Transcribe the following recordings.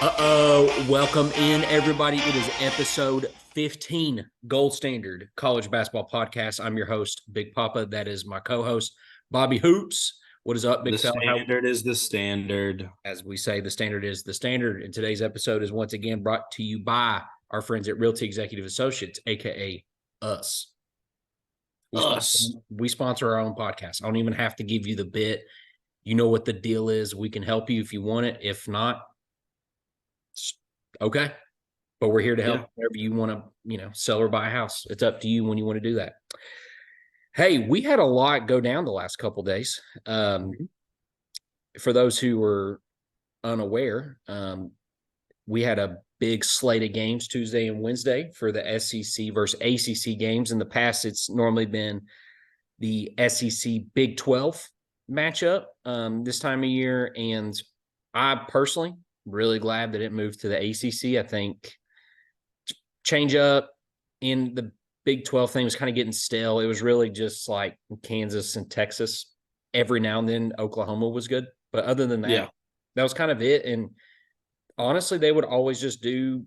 Welcome in, everybody. It is episode 15, Gold Standard College Basketball Podcast. I'm your host, Big Papa. That is my co-host, Bobby Hoops. What is up, The big fella? standard is the standard. As we say, the standard is the standard. And today's episode is once again brought to you by our friends at Realty Executives Associates, aka us. We sponsor our own podcast. I don't even have to give you the bit. You know what the deal is. We can help you if you want it. If not, okay. But we're here to help whenever you want to, sell or buy a house. It's up to you when you want to do that. Hey, we had a lot go down the last couple of days. For those who were unaware, we had a big slate of games Tuesday and Wednesday for the SEC versus ACC games. In the past, it's normally been the SEC Big 12 matchup this time of year. And I personally really glad that it moved to the ACC. I think change up in the Big 12 thing was kind of getting stale. It was really just like Kansas and Texas. Every now and then Oklahoma was good. But other than that, that was kind of it. And honestly, they would always just do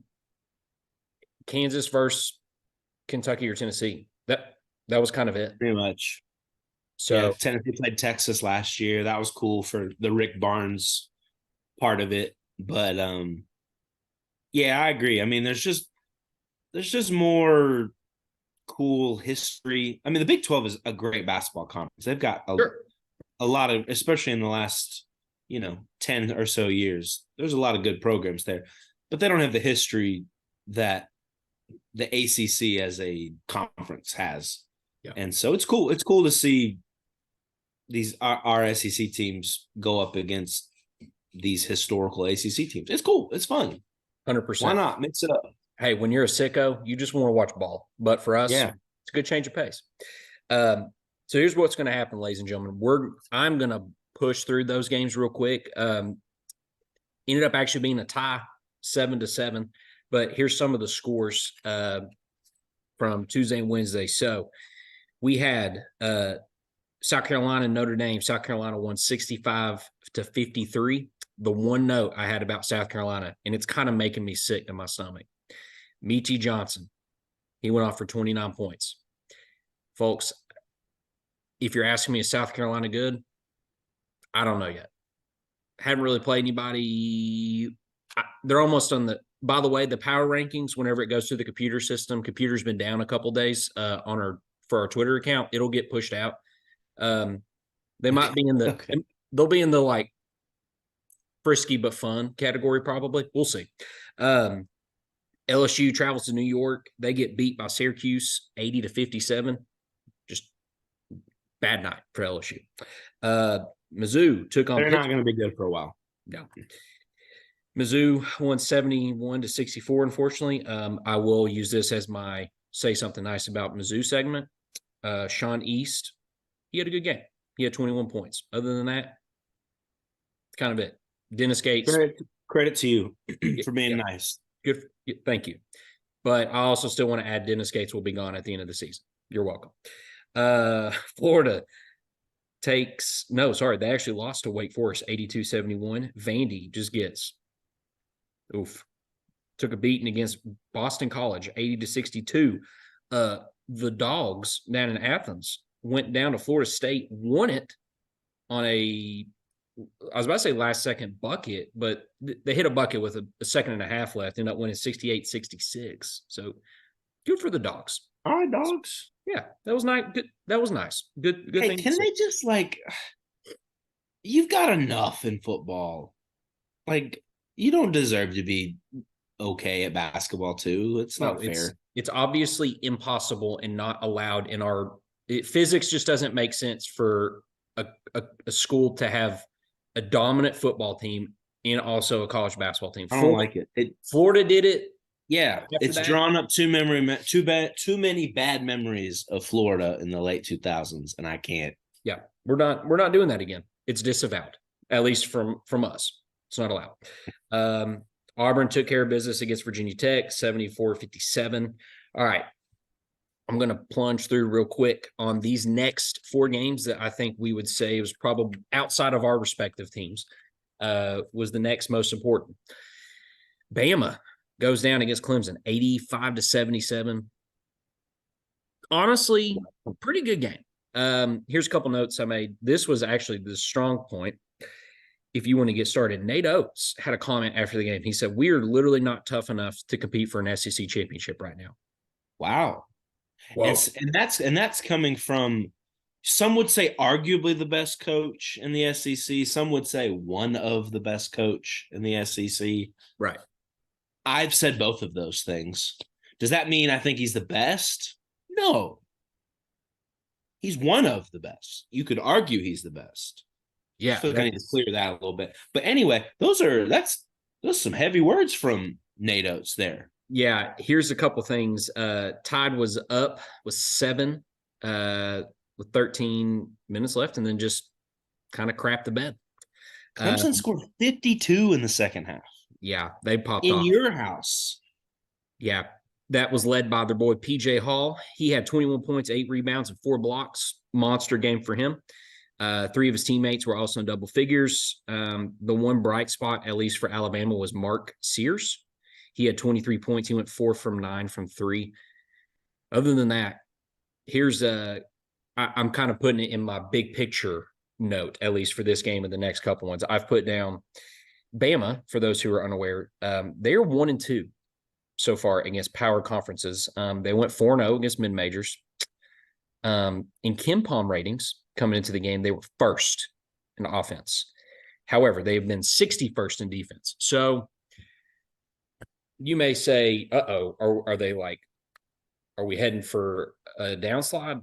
Kansas versus Kentucky or Tennessee. That was kind of it. Pretty much. So Tennessee played Texas last year. That was cool for the Rick Barnes part of it. But I agree. I mean, there's just more cool history. I mean, the Big 12 is a great basketball conference. They've got a lot of, especially in the last 10 or so years, there's a lot of good programs there, but they don't have the history that the ACC as a conference has. Yeah. And so it's cool. It's cool to see these our SEC teams go up against these historical ACC teams. It's cool. It's fun. 100%. Why not mix it up? Hey, when you're a sicko, you just want to watch ball. But for us, it's a good change of pace. So here's what's going to happen, ladies and gentlemen. I'm going to push through those games real quick. Ended up actually being a tie, 7-7. But here's some of the scores from Tuesday and Wednesday. So we had South Carolina and Notre Dame. South Carolina won 65-53. The one note I had about South Carolina, and it's kind of making me sick to my stomach. Meechie Johnson, he went off for 29 points. Folks, if you're asking me, is South Carolina good? I don't know yet. Haven't really played anybody. They're almost on the – by the way, the power rankings, whenever it goes through the computer system, computer's been down a couple days for our Twitter account. It'll get pushed out. They might be in the they'll be in the like frisky but fun category probably. We'll see. LSU travels to New York. They get beat by Syracuse 80-57. Just bad night for LSU. Mizzou took on. They're not going to be good for a while. No. Mizzou won 71-64. Unfortunately, I will use this as my say something nice about Mizzou segment. Sean East, he had a good game. He had 21 points. Other than that, kind of it. Dennis Gates. Credit to you for being nice. Good. Thank you. But I also still want to add Dennis Gates will be gone at the end of the season. You're welcome. Florida they actually lost to Wake Forest 82-71. Vandy just gets took a beating against Boston College 80-62. The Dogs down in Athens went down to Florida State, won it on I was about to say last second bucket, but they hit a bucket with a second and a half left, ended up winning 68-66. So good for the Dogs. All right, Dogs. Yeah, that was nice. Good. That was nice. Good thing. Can they just you've got enough in football. You don't deserve to be okay at basketball too. It's not fair. It's obviously impossible and not allowed in physics just doesn't make sense for a school to have a dominant football team and also a college basketball team. I don't like it. Florida did it. Yeah, it's drawn up too many bad memories of Florida in the late 2000s, and I can't. Yeah, we're not doing that again. It's disavowed, at least from us. It's not allowed. Auburn took care of business against Virginia Tech, 74-57. All right, I'm going to plunge through real quick on these next four games that I think we would say was probably outside of our respective teams was the next most important. Bama goes down against Clemson, 85-77. Honestly, pretty good game. Here's a couple notes I made. This was actually the strong point. If you want to get started, Nate Oates had a comment after the game. He said, "We are literally not tough enough to compete for an SEC championship right now." Wow. Whoa. And that's coming from, some would say arguably the best coach in the SEC. Some would say one of the best coach in the SEC. Right. I've said both of those things. Does that mean I think he's the best? No. He's one of the best. You could argue he's the best. Yeah. I feel like I need to clear that a little bit. But anyway, those some heavy words from Nate Oates there. Yeah. Here's a couple things. Tide was up with 7 with 13 minutes left, and then just kind of crapped the bed. Clemson scored 52 in the second half. Yeah, they popped in off. your house. Yeah, that was led by their boy PJ Hall. He had 21 points, 8 rebounds, and 4 blocks. Monster game for him. 3 of his teammates were also in double figures. The one bright spot, at least for Alabama, was Mark Sears. He had 23 points. He went 4 from 9 from 3. Other than that, here's I'm kind of putting it in my big picture note, at least for this game and the next couple ones. I've put down Bama, for those who are unaware. They are 1-2 so far against power conferences. They went 4-0 against mid majors. In KenPom ratings coming into the game, they were first in offense. However, they have been 61st in defense. So you may say, are they like, are we heading for a downslide?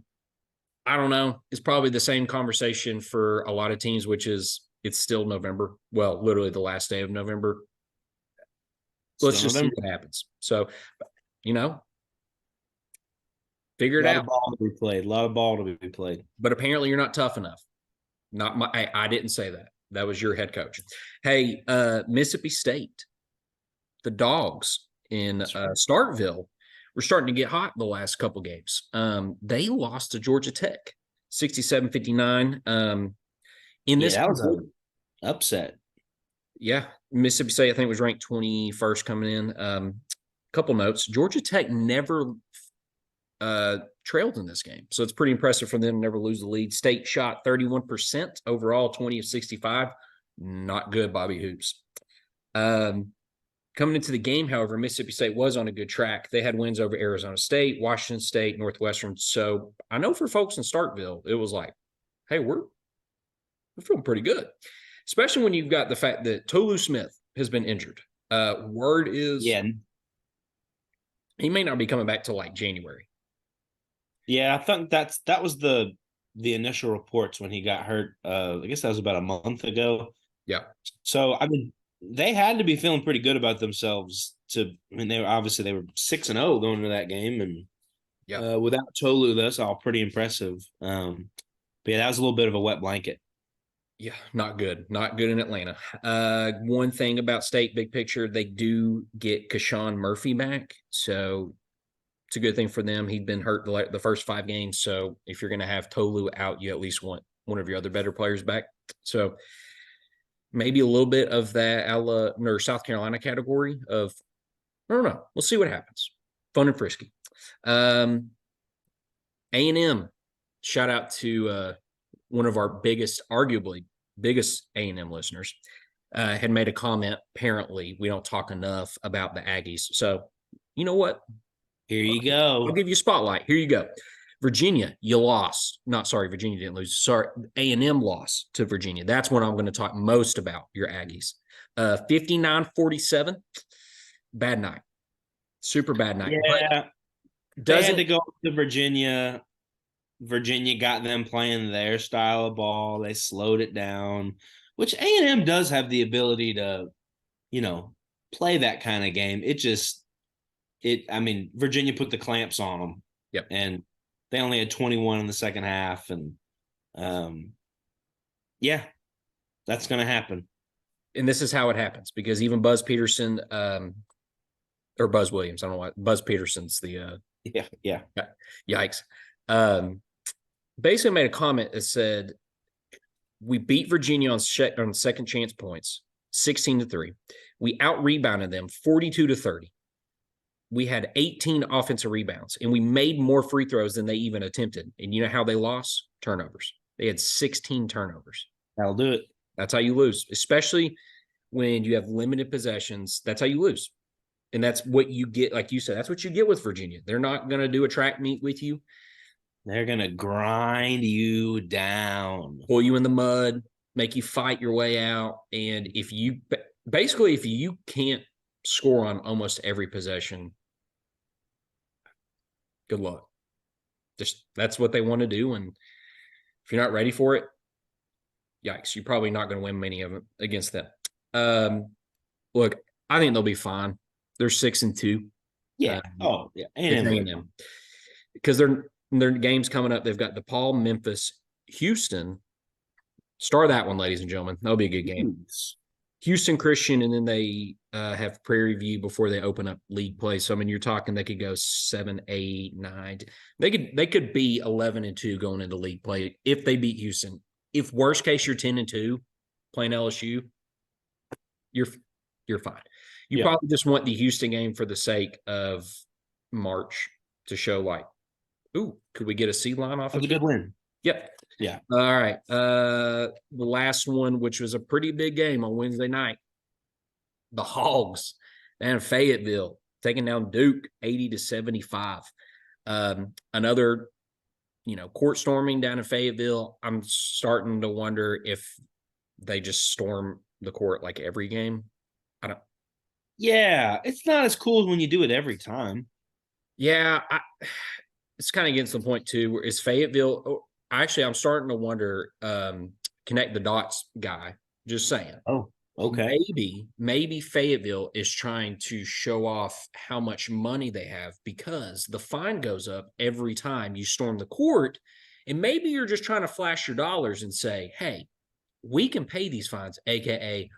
I don't know. It's probably the same conversation for a lot of teams, which is it's still November. Well, literally the last day of November. Let's just see what happens. So, figure it out. A lot of ball to be played. But apparently you're not tough enough. I didn't say that. That was your head coach. Hey, Mississippi State, the Dogs in Starkville, we're starting to get hot the last couple games. They lost to Georgia Tech, 67-59. That was an upset. Yeah, Mississippi State, I think, was ranked 21st coming in. Couple notes: Georgia Tech never trailed in this game, so it's pretty impressive for them to never lose the lead. State shot 31% overall, 20 of 65. Not good, Bobby Hoops. Coming into the game, however, Mississippi State was on a good track. They had wins over Arizona State, Washington State, Northwestern. So I know for folks in Starkville, it was like, hey, we're feeling pretty good, especially when you've got the fact that Tolu Smith has been injured. Word is he may not be coming back till like January. Yeah, I think that was the initial reports when he got hurt. I guess that was about a month ago. Yeah. So I mean, they had to be feeling pretty good about themselves. They were 6-0 going into that game, and without Tolu, that's all pretty impressive. But yeah, that was a little bit of a wet blanket. Yeah, not good in Atlanta. One thing about State, big picture, they do get Kashawn Murphy back, so it's a good thing for them. He'd been hurt the first 5 games, so if you're going to have Tolu out, you at least want one of your other better players back. So maybe a little bit of that South Carolina category of, I don't know. We'll see what happens. Fun and frisky. A&M, shout out to one of our arguably biggest A&M listeners, had made a comment. Apparently, we don't talk enough about the Aggies. So, you know what? Here you go. I'll give you a spotlight. Here you go. Virginia, you lost. Virginia didn't lose. Sorry, A&M lost to Virginia. That's what I'm going to talk most about, your Aggies. 59-47, bad night. Super bad night. Yeah, they had to go to Virginia. Virginia got them playing their style of ball. They slowed it down, which A&M does have the ability to, play that kind of game. Virginia put the clamps on them. Yep. And they only had 21 in the second half. And that's going to happen. And this is how it happens, because even Buzz Peterson, or Buzz Williams, I don't know why, Buzz Peterson's the yikes. Basically made a comment that said, we beat Virginia on second chance points. 16-3. We out-rebounded them 42-30. We had 18 offensive rebounds, and we made more free throws than they even attempted. And you know how they lost? Turnovers. They had 16 turnovers. That'll do it. That's how you lose, especially when you have limited possessions. That's how you lose. And that's what you get, like you said, that's what you get with Virginia. They're not going to do a track meet with you. They're going to grind you down. Pull you in the mud, make you fight your way out. And if you can't score on almost every possession, good luck. Just that's what they want to do. And if you're not ready for it, yikes, you're probably not going to win many of them against them. Look, I think they'll be fine. They're 6-2. Yeah. Yeah. And them because their games coming up. They've got DePaul, Memphis, Houston. Start that one, ladies and gentlemen. That'll be a good game. Houston Christian, and then they have Prairie View before they open up league play. So I mean, you're talking they could go 7, 8, 9. They could be 11-2 going into league play if they beat Houston. If worst case you're 10-2 playing LSU, you're fine. You probably just want the Houston game for the sake of March to show like, ooh, could we get a C line off? That's a good win. Yep. Yeah. All right. The last one, which was a pretty big game on Wednesday night, the Hogs and Fayetteville taking down Duke 80-75. Another, court storming down in Fayetteville. I'm starting to wonder if they just storm the court like every game. Yeah, it's not as cool as when you do it every time. Yeah, it's kind of getting to the point too. Where is Fayetteville? Actually, I'm starting to wonder. Connect the dots, guy. Just saying. Oh, okay. Maybe Fayetteville is trying to show off how much money they have because the fine goes up every time you storm the court, and maybe you're just trying to flash your dollars and say, "Hey, we can pay these fines." AKA,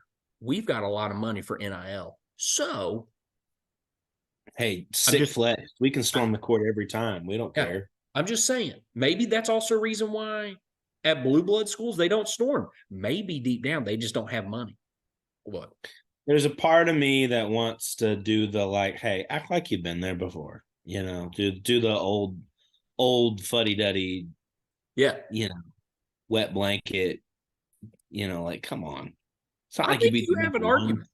we've got a lot of money for NIL. So, hey, sick flex. We can storm the court every time. We don't care. I'm just saying, maybe that's also a reason why at blue blood schools they don't storm. Maybe deep down they just don't have money. What? There's a part of me that wants to do the like, hey, act like you've been there before. Do the old fuddy duddy. Yeah. Wet blanket. Like, come on. It's not I like think you have an argument.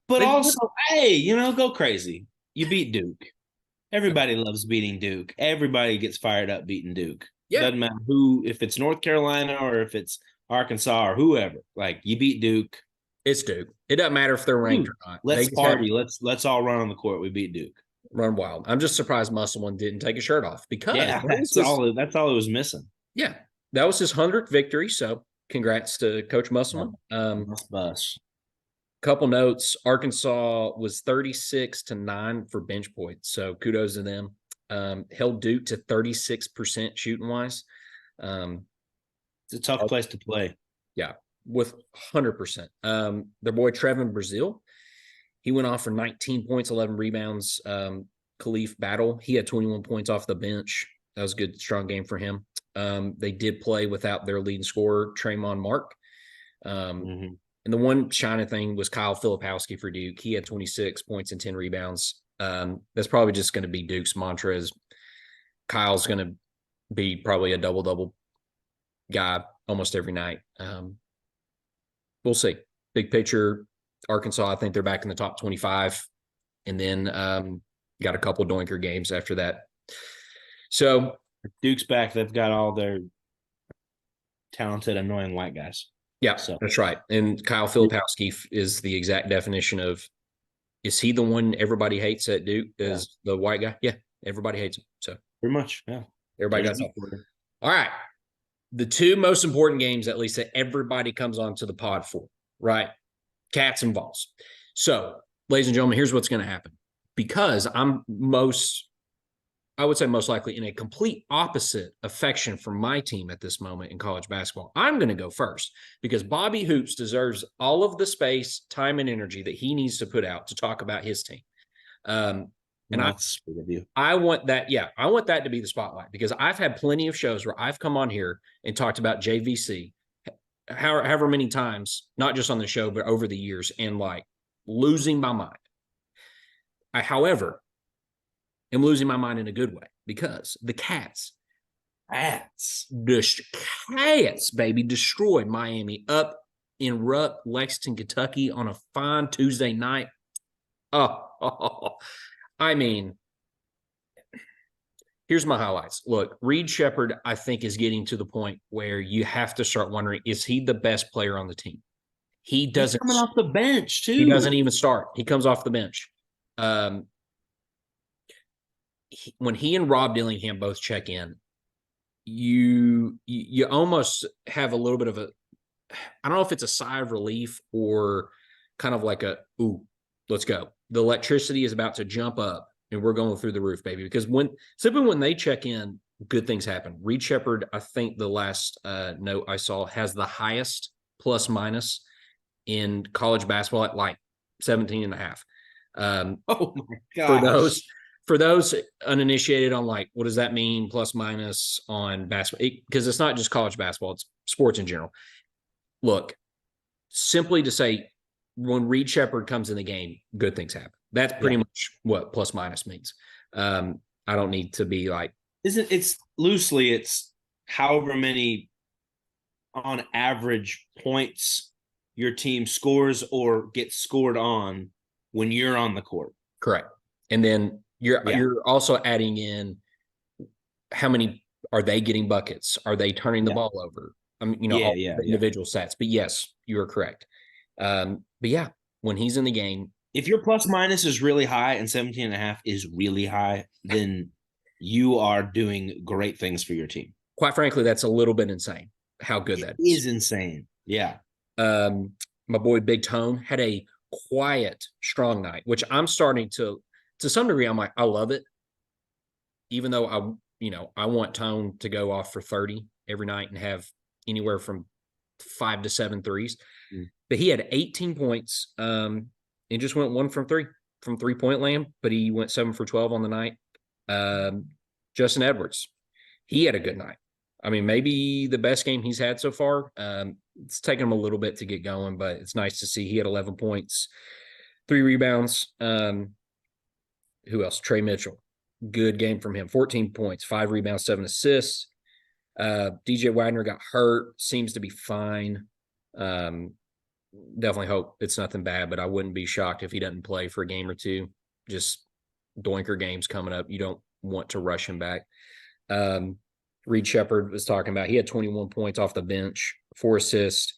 But also, hey, go crazy. You beat Duke. Everybody loves beating Duke. Everybody gets fired up beating Duke. Yeah. Doesn't matter if it's North Carolina or if it's Arkansas or whoever. Like, you beat Duke. It's Duke. It doesn't matter if they're ranked or not. Let's party. Let's all run on the court. We beat Duke. Run wild. I'm just surprised Musselman didn't take his shirt off because that's all it was missing. Yeah. That was his 100th victory. So congrats to Coach Musselman. Bus. Couple notes. Arkansas was 36-9 for bench points. So kudos to them. Held Duke to 36% shooting wise. It's a tough place to play. Yeah, with 100%. Their boy Trevin Brazil, he went off for 19 points, 11 rebounds. Khalif Battle, he had 21 points off the bench. That was a good, strong game for him. They did play without their leading scorer, Tremont Mark. And the one shining thing was Kyle Filipowski for Duke. He had 26 points and 10 rebounds. That's probably just going to be Duke's mantra is Kyle's going to be probably a double-double guy almost every night. We'll see. Big picture, Arkansas, I think they're back in the top 25. And then got a couple doinker games after that. So Duke's back. They've got all their talented, annoying white guys. Yeah, so that's right. And Kyle Filipowski is the exact definition of, is he the one everybody hates at Duke? Is the white guy? Yeah, everybody hates him. So pretty much, yeah. Everybody got something. All right. The two most important games, at least, that everybody comes onto the pod for, right? Cats and Vols. So, ladies and gentlemen, here's what's going to happen. Because I'm I would say most likely in a complete opposite affection for my team at this moment in college basketball, I'm going to go first because Bobby Hoops deserves all of the space, time, and energy that he needs to put out to talk about his team. And that's sweet of you. I want that. Yeah, I want that to be the spotlight because I've had plenty of shows where I've come on here and talked about JVC, however many times, not just on the show, but over the years, and like losing my mind. However, am losing my mind in a good way because the Cats, baby, destroyed Miami up in Rupp, Lexington, Kentucky on a fine Tuesday night. I mean, here's my highlights. Look, Reed Shepherd, I think, is getting to the point where you have to start wondering, is he the best player on the team? He's coming off the bench too. He doesn't even start. He comes off the bench. When he and Rob Dillingham both check in, you almost have a little bit of a, I don't know if it's a sigh of relief or kind of like a, ooh, let's go. The electricity is about to jump up and we're going through the roof, baby. Because when they check in, good things happen. Reed Shepherd, I think the last note I saw, has the highest plus minus in college basketball at like 17 and a half. Oh my gosh. For those uninitiated on like, what does that mean? Plus minus on basketball, because it's not just college basketball, it's sports in general. Look, simply to say, when Reed Shepherd comes in the game, good things happen. That's pretty much what plus minus means. I don't need to be like, it's loosely, it's however many on average points your team scores or gets scored on when you're on the court. Correct. And then you're also adding in how many are they getting buckets? Are they turning the ball over? Individual stats. But yes, you are correct. But yeah, when he's in the game, if your plus minus is really high and 17 and a half is really high, then you are doing great things for your team. Quite frankly, that's a little bit insane how good that is. It is insane. Yeah. My boy Big Tone had a quiet, strong night, which I'm starting to some degree, I'm like, I love it. Even though I want Tone to go off for 30 every night and have anywhere from 5 to 7 threes. But he had 18 points and just went 1 from 3 from 3-point land, but he went 7 for 12 on the night. Justin Edwards, he had a good night. I mean, maybe the best game he's had so far. It's taken him a little bit to get going, but it's nice to see. He had 11 points, 3 rebounds. Who else? Trey Mitchell. Good game from him. 14 points, 5 rebounds, 7 assists. DJ Wagner got hurt. Seems to be fine. Definitely hope it's nothing bad, but I wouldn't be shocked if he doesn't play for a game or two. Just doinker games coming up. You don't want to rush him back. Reed Shepherd was talking about, he had 21 points off the bench, 4 assists,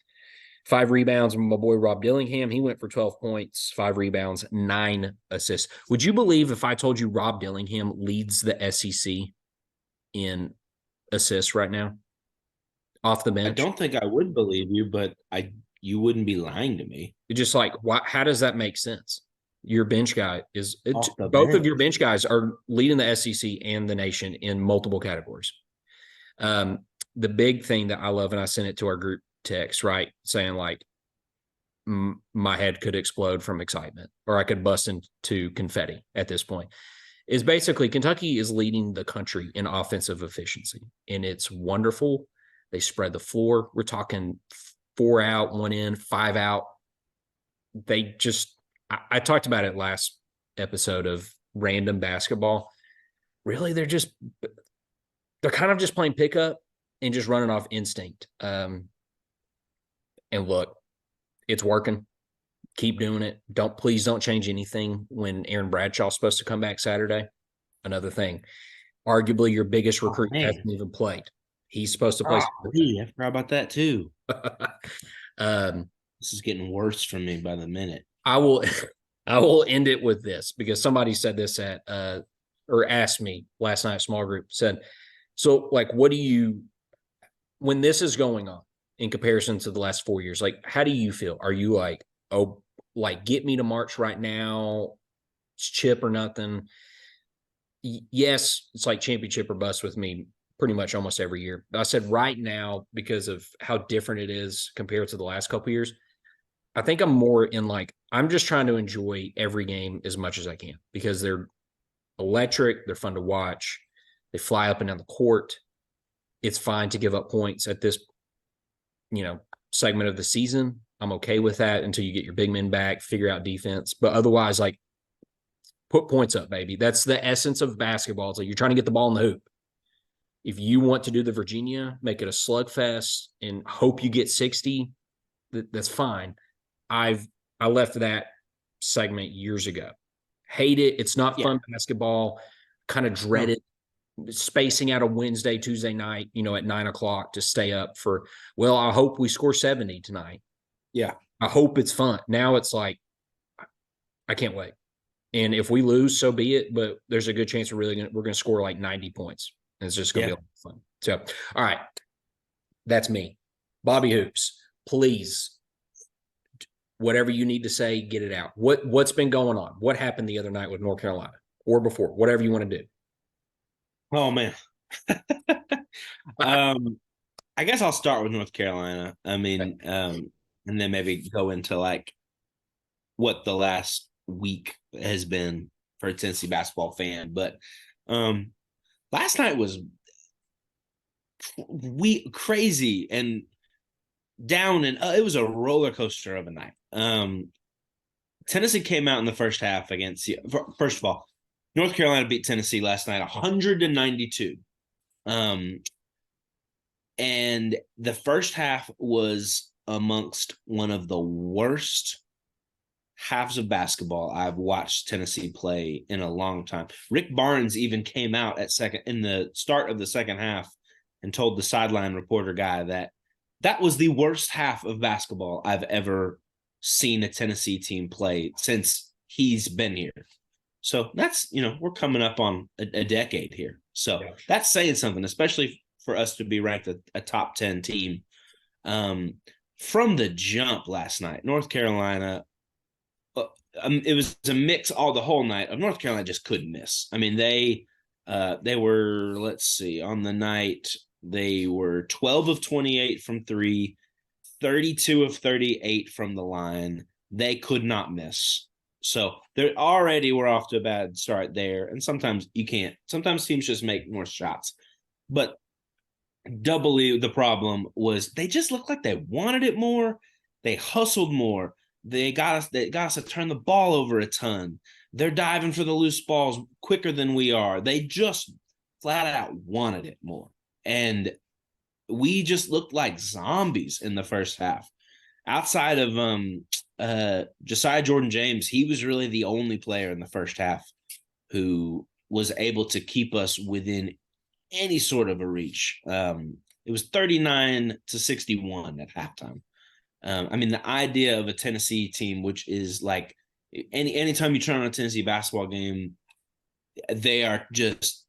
5 rebounds. My boy Rob Dillingham, he went for 12 points, 5 rebounds, 9 assists. Would you believe if I told you Rob Dillingham leads the SEC in assists right now off the bench? I don't think I would believe you, but you wouldn't be lying to me. It's just like, how does that make sense? Your bench guy both of your bench guys are leading the SEC and the nation in multiple categories. The big thing that I love, and I sent it to our group text, right, saying like my head could explode from excitement or I could bust into confetti at this point, is basically Kentucky is leading the country in offensive efficiency, and it's wonderful. They spread the floor. We're talking 4 out, 1 in, 5 out. They just, I talked about it last episode of Random Basketball. Really, they're kind of just playing pickup and just running off instinct. And look, it's working. Keep doing it. Please don't change anything when Aaron Bradshaw's supposed to come back Saturday. Another thing, arguably your biggest recruit hasn't even played. He's supposed to play. I forgot about that too. This is getting worse for me by the minute. I will end it with this, because somebody said this or asked me last night, small group, said, so like, when this is going on in comparison to the last 4 years, like, how do you feel? Are you like, oh, like, get me to March right now, it's chip or nothing? Yes, it's like championship or bust with me pretty much almost every year. But I said right now, because of how different it is compared to the last couple of years, I think I'm more in like, I'm just trying to enjoy every game as much as I can, because they're electric, they're fun to watch, they fly up and down the court. It's fine to give up points at this, segment of the season. I'm okay with that until you get your big men back, figure out defense. But otherwise, like, put points up, baby. That's the essence of basketball. It's like you're trying to get the ball in the hoop. If you want to do the Virginia, make it a slugfest and hope you get 60, that's fine. I left that segment years ago. Hate it. It's not fun basketball. Kind of dread it. Spacing out a Wednesday, Tuesday night, at 9:00 to stay up for, well, I hope we score 70 tonight. Yeah. I hope it's fun. Now it's like, I can't wait. And if we lose, so be it. But there's a good chance we're going to score like 90 points. And it's just going to be a lot of fun. So, all right. That's me. Bobby Hoops, please, whatever you need to say, get it out. What's been going on? What happened the other night with North Carolina or before? Whatever you want to do. Oh, man. I guess I'll start with North Carolina. I mean, and then maybe go into like what the last week has been for a Tennessee basketball fan. But last night was crazy and down, and it was a roller coaster of a night. Tennessee came out in the first half against, first of all, North Carolina beat Tennessee last night 192. And the first half was amongst one of the worst halves of basketball I've watched Tennessee play in a long time. Rick Barnes even came out in the start of the second half and told the sideline reporter guy that was the worst half of basketball I've ever seen a Tennessee team play since he's been here. So that's, we're coming up on a decade here. So that's saying something, especially for us to be ranked a top 10 team. From the jump last night, North Carolina, it was a mix the whole night of North Carolina just couldn't miss. I mean, they were, let's see, on the night, they were 12 of 28 from three, 32 of 38 from the line. They could not miss. So they already were off to a bad start there. And sometimes you can't. Sometimes teams just make more shots. But doubly the problem was they just looked like they wanted it more. They hustled more. They got us to turn the ball over a ton. They're diving for the loose balls quicker than we are. They just flat out wanted it more. And we just looked like zombies in the first half. Outside of Josiah Jordan-James, he was really the only player in the first half who was able to keep us within any sort of a reach. It was 39-61 at halftime. I mean, the idea of a Tennessee team, which is like anytime you turn on a Tennessee basketball game, they are just,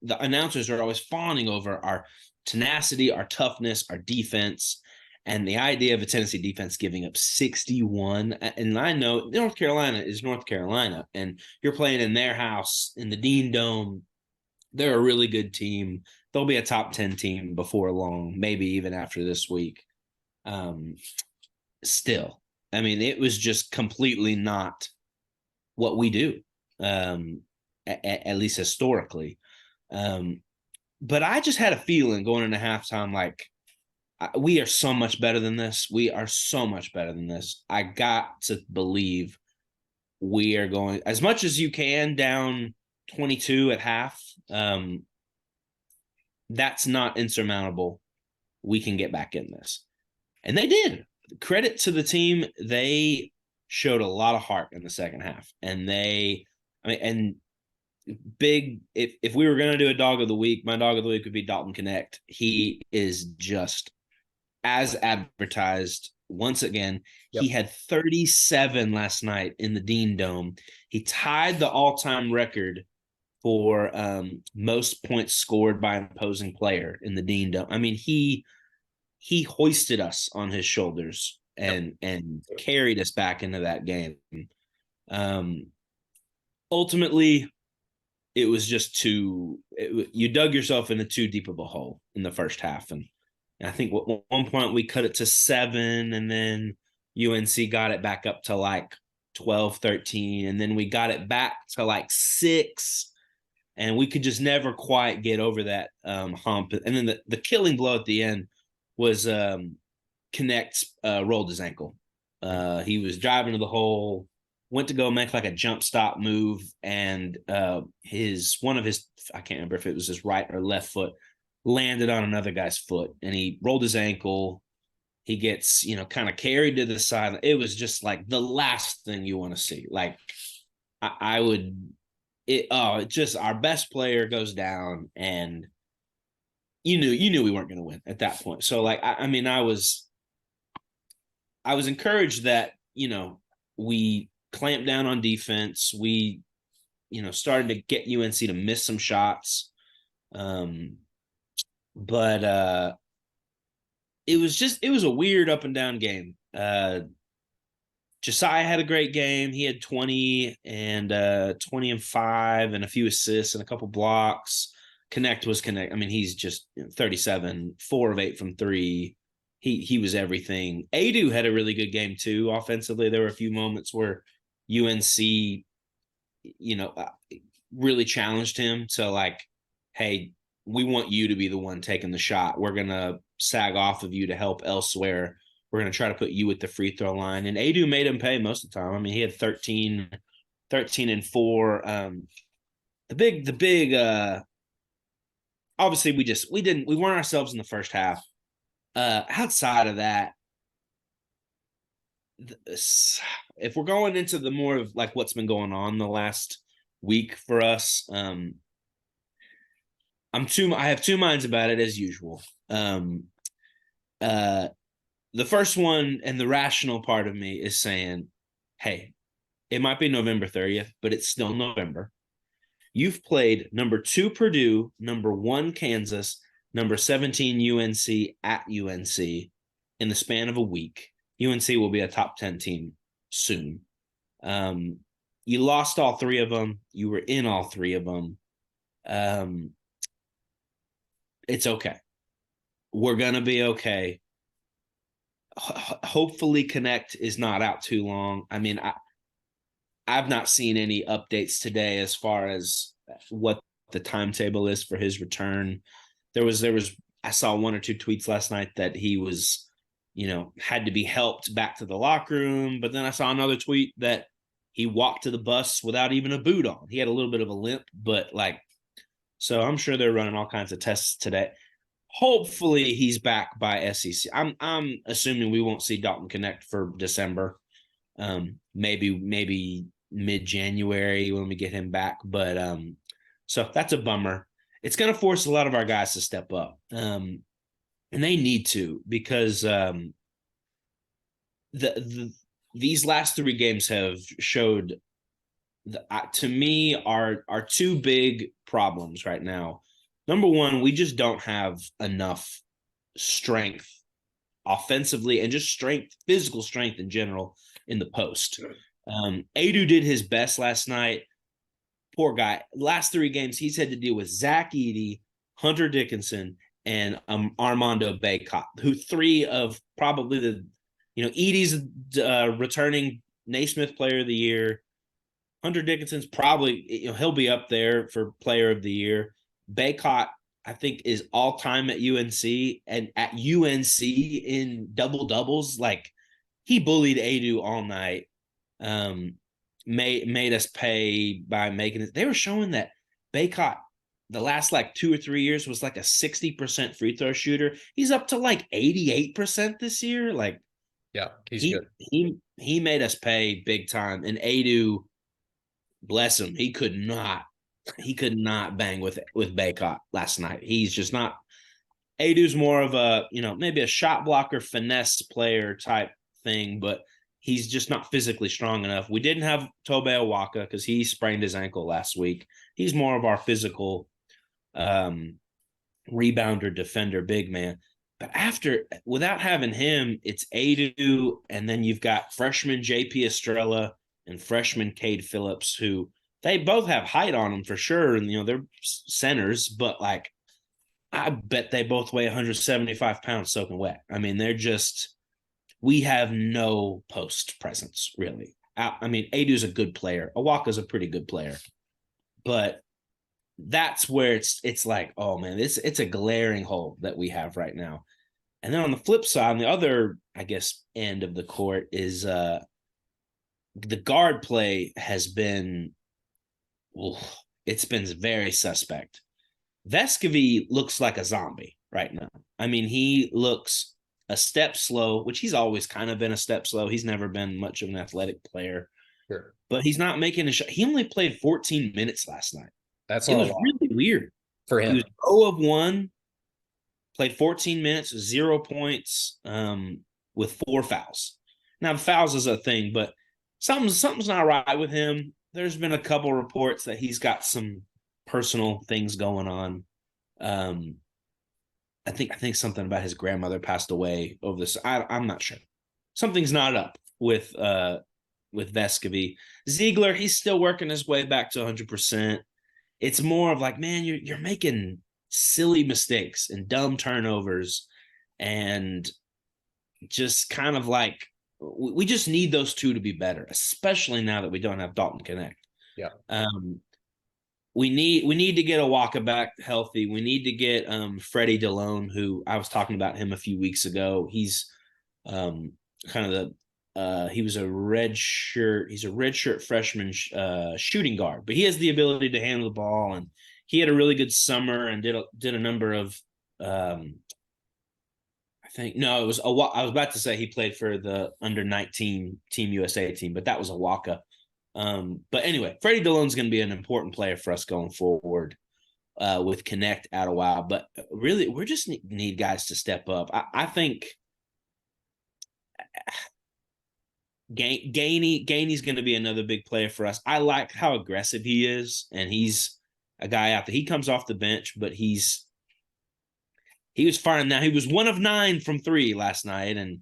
the announcers are always fawning over our tenacity, our toughness, our defense, and the idea of a Tennessee defense giving up 61. And I know North Carolina is North Carolina, and you're playing in their house in the Dean Dome. They're a really good team. They'll be a top 10 team before long, maybe even after this week. Still, I mean, it was just completely not what we do, at least historically. But I just had a feeling going into halftime, like, we are so much better than this. We are so much better than this. I got to believe we are going, as much as you can, down 22 at half. That's not insurmountable. We can get back in this. And they did. Credit to the team. They showed a lot of heart in the second half. And if we were going to do a dog of the week, my dog of the week would be Dalton Connect. He is just as advertised. Once again, He had 37 last night in the Dean Dome. He tied the all-time record for most points scored by an opposing player in the Dean Dome. I mean, he hoisted us on his shoulders and carried us back into that game. Ultimately, it was just you dug yourself into too deep of a hole in the first half. And I think at one point we cut it to 7, and then UNC got it back up to like 12, 13. And then we got it back to like 6. And we could just never quite get over that hump. And then the killing blow at the end was Connect rolled his ankle. He was driving to the hole, went to go make like a jump stop move, and one of his, I can't remember if it was his right or left foot, landed on another guy's foot, and he rolled his ankle. He gets, kind of carried to the side. It was just like the last thing you want to see. Like I would, it just, our best player goes down, and you knew we weren't going to win at that point. So like, I was encouraged that, we clamped down on defense. We, started to get UNC to miss some shots. But it was a weird up and down game. Josiah had a great game. He had 20 and 5 and a few assists and a couple blocks. Connect was Connect. I mean, he's just 37, 4 of 8 from 3. He was everything. Adu had a really good game too. Offensively, there were a few moments where UNC, really challenged him to like, hey, we want you to be the one taking the shot. We're going to sag off of you to help elsewhere. We're going to try to put you at the free throw line. And Adu made him pay most of the time. I mean, he had 13 and 4. The big obviously we weren't ourselves in the first half. Outside of that, if we're going into the more of like what's been going on the last week for us, I have two minds about it as usual. The first one, and the rational part of me, is saying, hey, it might be November 30th, but it's still November. You've played number 2 Purdue, number 1 Kansas, number 17 UNC at UNC in the span of a week. UNC will be a top 10 team soon. You lost all 3 of them. You were in all 3 of them. It's okay. We're going to be okay. Hopefully Connect is not out too long. I mean, I've not seen any updates today as far as what the timetable is for his return. I saw 1 or 2 tweets last night that he was, had to be helped back to the locker room. But then I saw another tweet that he walked to the bus without even a boot on. He had a little bit of a limp, but so I'm sure they're running all kinds of tests today. Hopefully he's back by SEC. I'm assuming we won't see Dalton Connect for December. Maybe mid-January when we get him back. But so that's a bummer. It's going to force a lot of our guys to step up. And they need to, because these last 3 games have showed to me our 2 big problems right now. Number 1, we just don't have enough strength offensively and just physical strength in general in the post. Adu did his best last night. Poor guy. Last 3 games, he's had to deal with Zach Edey, Hunter Dickinson, and Armando Bacot, who 3 of probably the, Edey's returning Naismith Player of the Year. Hunter Dickinson's probably, he'll be up there for Player of the Year. Bacot, I think, is all time at UNC, and at UNC in double doubles. Like, he bullied Adu all night. Made us pay by making it. They were showing that Bacot the last 2 or 3 years was like a 60% free throw shooter. He's up to 88% this year. Yeah, he's good. He made us pay big time. And Adu, bless him, he could not bang with Bacot last night. He's just not. Adu's more of a, maybe a shot blocker, finesse player type thing, but he's just not physically strong enough. We didn't have Tobe Awaka because he sprained his ankle last week. He's more of our physical rebounder, defender, big man. But without having him, it's Adu, and then you've got freshman JP Estrella and freshman Cade Phillips, who they both have height on them for sure, and they're centers, but I bet they both weigh 175 pounds soaking wet. I mean, we have no post presence, really. I mean, Adu's a good player. Awaka's a pretty good player. But that's where it's like, oh, man, it's a glaring hole that we have right now. And then on the flip side, on the other, I guess, end of the court is the guard play has been, it's been very suspect. Vescovy looks like a zombie right now. I mean, he looks a step slow, which he's always kind of been a step slow. He's never been much of an athletic player, Sure. but he's not making a shot. He only played 14 minutes last night. That's It not a was lot really weird. for He him. was 0 of 1, played 14 minutes, 0 points, with 4 fouls. Now, the fouls is a thing, but something's not right with him. There's been a couple reports that he's got some personal things going on. I think something about his grandmother passed away over this. I'm not sure. Something's not up with Vescovy. Ziegler, he's still working his way back to 100%. It's more of like, man, you're making silly mistakes and dumb turnovers, and just kind of like we just need those two to be better, especially now that we don't have Dalton Connect. Yeah. We need to get Awaka back healthy. We need to get Freddie DeLone, who I was talking about him a few weeks ago. He's kind of he's a red shirt freshman shooting guard, but he has the ability to handle the ball, and he had a really good summer and did a number of I was about to say he played for the under-19 Team USA team, but that was Awaka. But anyway, Freddie DeLone's going to be an important player for us going forward with Connect out a while. But really, we just need guys to step up. I think Gainey's going to be another big player for us. I like how aggressive he is, and he's a guy out there. He comes off the bench, but he was firing now. He was 1 of 9 from 3 last night and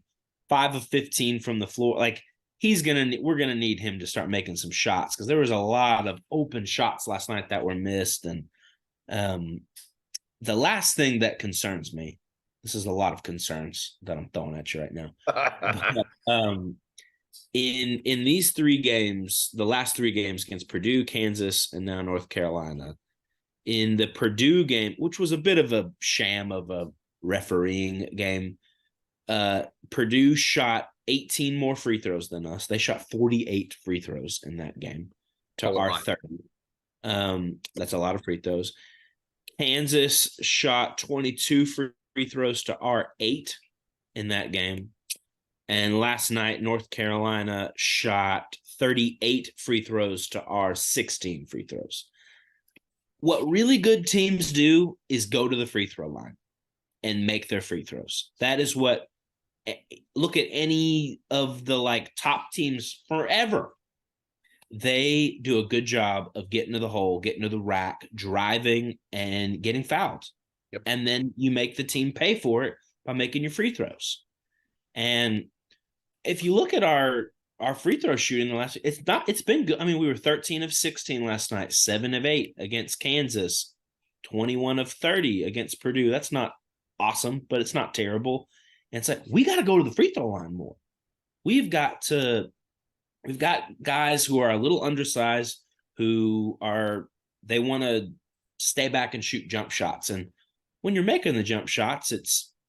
5 of 15 from the floor. Like, we're gonna need him to start making some shots, because there was a lot of open shots last night that were missed. And the last thing that concerns me, this is a lot of concerns that I'm throwing at you right now. In these 3 games, the last 3 games against Purdue, Kansas, and now North Carolina, in the Purdue game, which was a bit of a sham of a refereeing game, Purdue shot 18 more free throws than us. They shot 48 free throws in that game to our 30. That's a lot of free throws. Kansas shot 22 free throws to our 8 in that game. And last night, North Carolina shot 38 free throws to our 16 free throws. What really good teams do is go to the free throw line and make their free throws. That is what, look at any of the top teams forever. They do a good job of getting to the hole, getting to the rack, driving, and getting fouled. Yep. And then you make the team pay for it by making your free throws. And if you look at our free throw shooting it's been good. I mean, we were 13 of 16 last night, 7 of 8 against Kansas, 21 of 30 against Purdue. That's not awesome, but it's not terrible. And it's like, we got to go to the free throw line more. We've got guys who are a little undersized, they want to stay back and shoot jump shots. And when you're making the jump shots,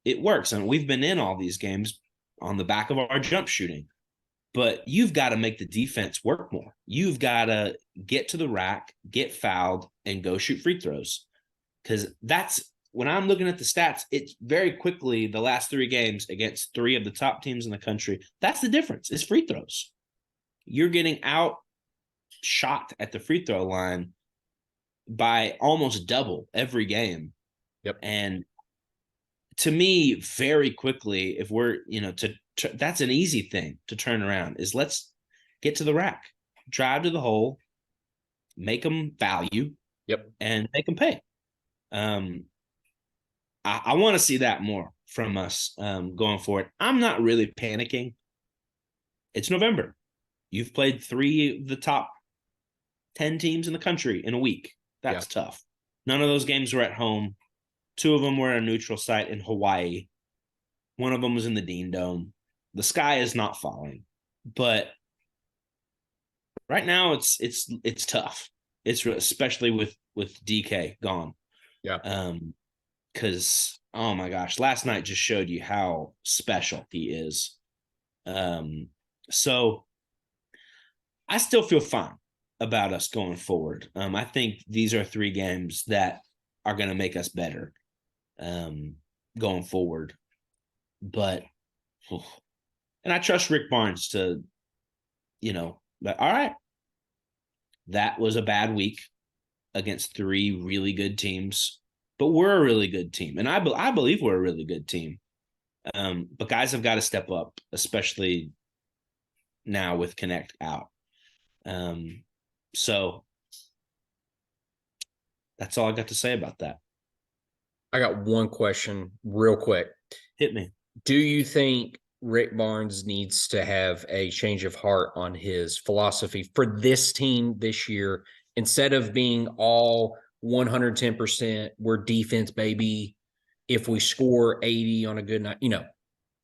it works. And we've been in all these games on the back of our jump shooting. But you've got to make the defense work more. You've got to get to the rack, get fouled, and go shoot free throws. Because that's, when I'm looking at the stats, it's very quickly the last 3 games against 3 of the top teams in the country. That's the difference, is free throws. You're getting outshot at the free throw line by almost double every game. Yep. And to me, very quickly, if we're, that's an easy thing to turn around, is let's get to the rack, drive to the hole, make them value, and make them pay. I want to see that more from us going forward. I'm not really panicking. It's November. You've played 3 of the top 10 teams in the country in a week. That's tough. None of those games were at home. 2 of them were at a neutral site in Hawaii. 1 of them was in the Dean Dome. The sky is not falling, but right now it's tough. It's especially with DK gone. Yeah. because oh my gosh, last night just showed you how special he is. So I still feel fine about us going forward. I think these are 3 games that are going to make us better going forward. But and I trust Rick Barnes to, but all right, that was a bad week against 3 really good teams, but we're a really good team, and I believe we're a really good team. But guys have got to step up, especially now with Connect out. So that's all I got to say about that. I got one question real quick. Hit me. Do you think Rick Barnes needs to have a change of heart on his philosophy for this team this year instead of being all 110%, we're defense, baby. If we score 80 on a good night,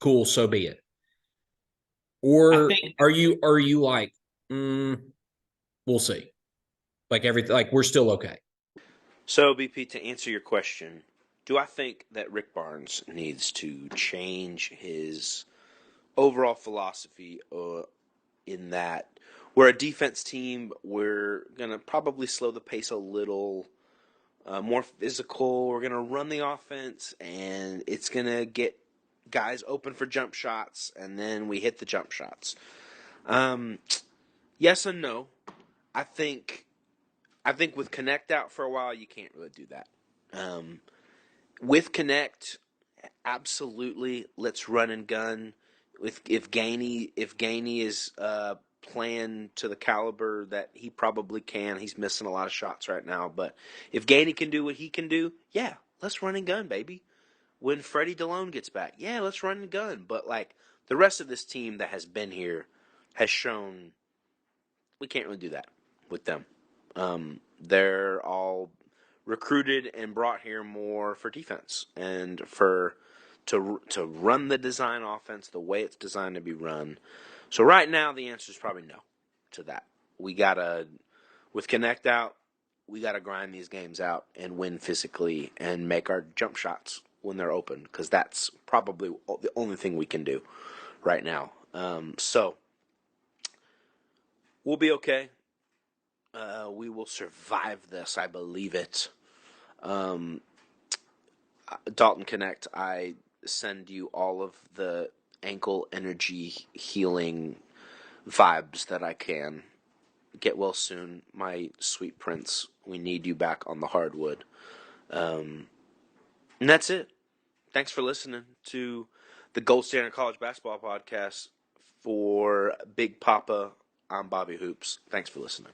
cool, so be it. Or are you like, we'll see. Like everything, like we're still okay. So, BP, to answer your question, do I think that Rick Barnes needs to change his overall philosophy in that we're a defense team? We're going to probably slow the pace a little, more physical. We're going to run the offense, and it's going to get guys open for jump shots, and then we hit the jump shots. Yes and no. I think with Connect out for a while, you can't really do that. With Connect, absolutely, let's run and gun. If Gainey is playing to the caliber that he probably can, he's missing a lot of shots right now. But if Gainey can do what he can do, yeah, let's run and gun, baby. When Freddie DeLone gets back, yeah, let's run and gun. But like the rest of this team that has been here has shown we can't really do that with them. They're all recruited and brought here more for defense and to run the design offense the way it's designed to be run. So right now the answer is probably no to that. We gotta with Connect out, we gotta grind these games out and win physically and make our jump shots when they're open because that's probably the only thing we can do right now. So we'll be okay. We will survive this. I believe it. Dalton Connect, I send you all of the ankle energy healing vibes that I can. Get well soon, my sweet prince. We need you back on the hardwood. And that's it. Thanks for listening to the Gold Standard College Basketball Podcast for Big Papa. I'm Bobby Hoops. Thanks for listening.